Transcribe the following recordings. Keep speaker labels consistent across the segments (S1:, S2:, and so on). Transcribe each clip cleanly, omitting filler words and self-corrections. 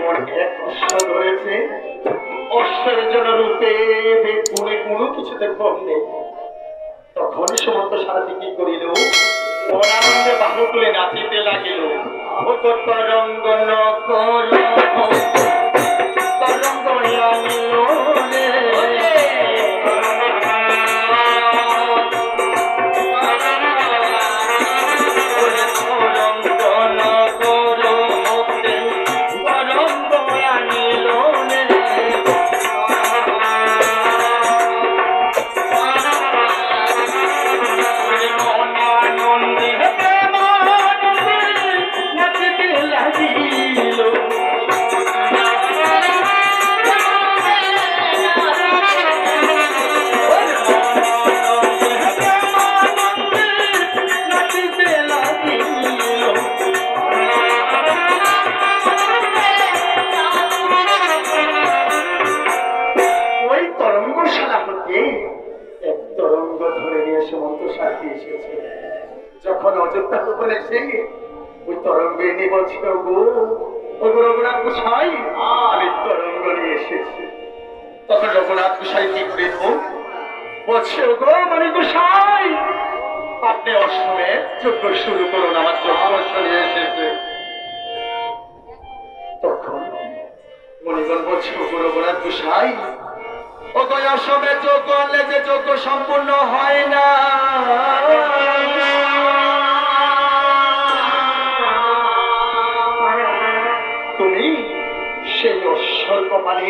S1: এমন এক অশ্ব ধরেছে, অশ্বের জন্য রূপে গুণে কোনো কিছুতে কম নেই। তখন সমস্ত সারাটি কি করিল, আনন্দে বাহু তুলে নাচিতে লাগিল। ও তরঙ্গ নকল তরঙ্গ আনিল রে, যখন অযোধ্যা গোপনে এসে ওই তরঙ্গে নিয়ে বলছিল, গো ও রঘুনাথ গোসাই, আমি তরঙ্গ নিয়ে এসেছি। তখন রঘুনাথ গোসাই কি করে বলছে, গো মানে গোসাই, আপনি অষ্টমের যজ্ঞ শুরু করুন, আমার যজ্ঞ নিয়ে এসেছে। তখন মণিগণ বলছে, গো রঘুনাথ গোসাই, ও গো অষ্টমের যজ্ঞ আনলে যে যজ্ঞ সম্পূর্ণ হয় না, তুমি সেই অশ্বর কপালে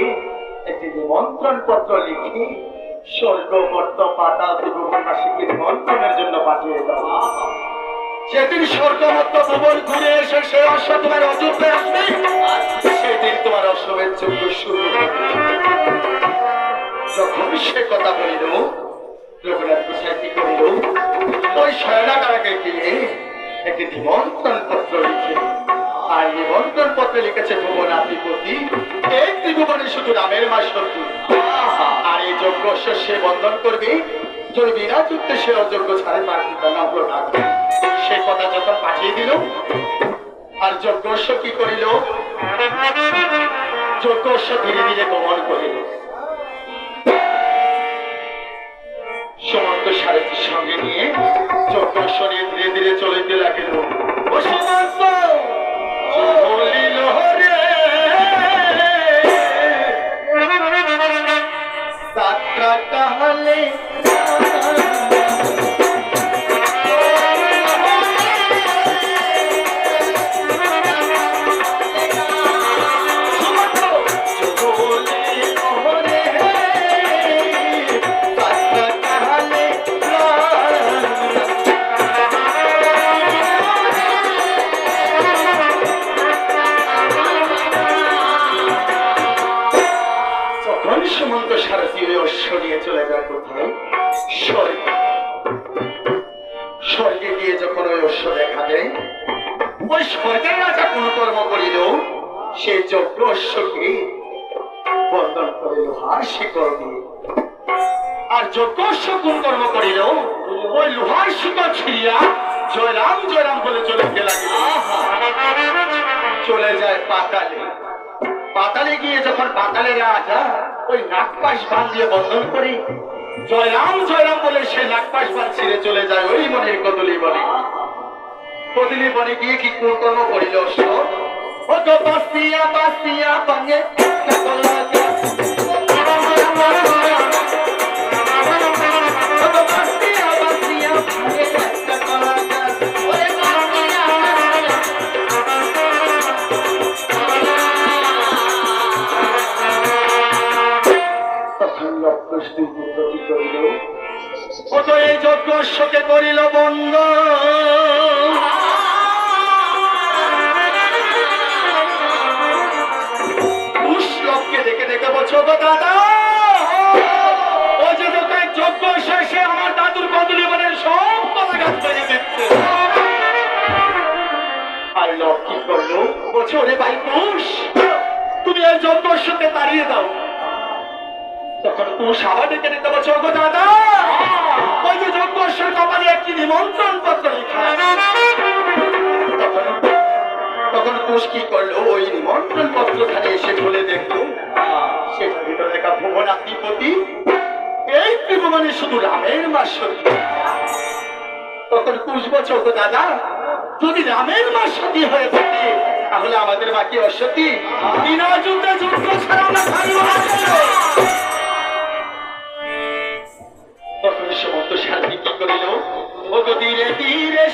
S1: একটি নিমন্ত্রণ পত্র লিখে স্বর্গ মর্ত পাতাল ত্রিভুবনবাসীকে নিমন্ত্রণের জন্য পাঠিয়ে দাও। যেদিন স্বর্গ মর্ত ভুবন ঘুরে এসে সেই অশ্ব তোমার অযোধ্যায় আসবে, সেদিন তোমার অশ্বমের যজ্ঞ শুরু হবে। যখন সে কথা বলিল, রঘুনাথ গোসাই কি করিল, ওই শয়নাগারকে গিয়ে একটি নিমন্ত্রণ পত্র লিখে, আর নিমন্ত্রণ পত্রে লিখেছে, ভুবনাধিপতি, এই ত্রিভুবনে শুধু রামের মা সত্যি, আর এই যজ্ঞ সে বন্ধন করবে, যদি বিনা যুদ্ধে সে অযোগ্য ছাড়ে পাঠিত না হলো না। সে কথা যখন পাঠিয়ে দিল, আর যজ্ঞস্ব কি করিল, যজ্ঞস্ব ধীরে ধীরে গমন করিল। সমস্ত সারথীর সঙ্গে নিয়ে যজ্ঞস্ব নিয়ে ধীরে ধীরে চলিতে লাগিল। ও সমস্ত বলিল রে, যাত্রা তাহলে স্বর্গে গিয়ে যখন ওই অশ্ব দেখা দেয়, ওই স্বর্গের রাজা কোন কর্ম করিল, সেই যজ্ঞ অশ্বকে বন্ধন করে লোহার শিকল দিয়ে। আর যজ্ঞ অশ্ব কোন কর্ম করিল, ওই লোহার শিকল ছিঁড়িয়া জয়রাম জয়রাম বলে চলে লাগিল। চলে যায় পাতালে। পাতালে গিয়ে যখন পাতালের রাজা ওই নাগপাশ বান দিয়ে বন্ধন করে জয়রাম জয়রাম বলে সে নাগপাশ বান ছিঁড়ে চলে যায় ওই মনের কদলি বনে। কদলি বনে গিয়ে কি কোন কর্ম করিল অশ্ব, ও তো বাস্তিয়া বাস্তিয়া বাঙে এই যজ্ঞ অশ্বকে করিল বন্ধ। লোককে দেখে দেখে বলছো, দাদা ওই যে যজ্ঞ শেষে আমার দাদুর কদলি বনের সব কথা গাছ ভেঙে দিচ্ছে। আর লোক কি করলো, বলছো ওরে ভাই পুষ, তুমি এই যজ্ঞ অশ্বকে তাড়িয়ে দাও। তখন পুষ আবার ডেকে নিতে বলছো, গো দাদা ওই যে যজ্ঞ অশ্বের কপালে একটি নিমন্ত্রণ পত্র লেখা। তখন কুশ কি করলো, ওই নিমন্ত্রণ পত্রখানি এসে খুলে দেখলো, সেটার ভিতরে লেখা ভুবনাধিপতি এই ত্রিভুবনে শুধু রামের মা সতী। তখন কুশ বছর তো দাদা, যদি রামের মা সতী হয়ে থাকে তাহলে আমাদের বাকি অসতী। বিনা যুদ্ধে যুদ্ধ ছাড়া আমরা থাকবো না। তখন সমস্ত সাথী কি করিল, ও ধীরে ধীরে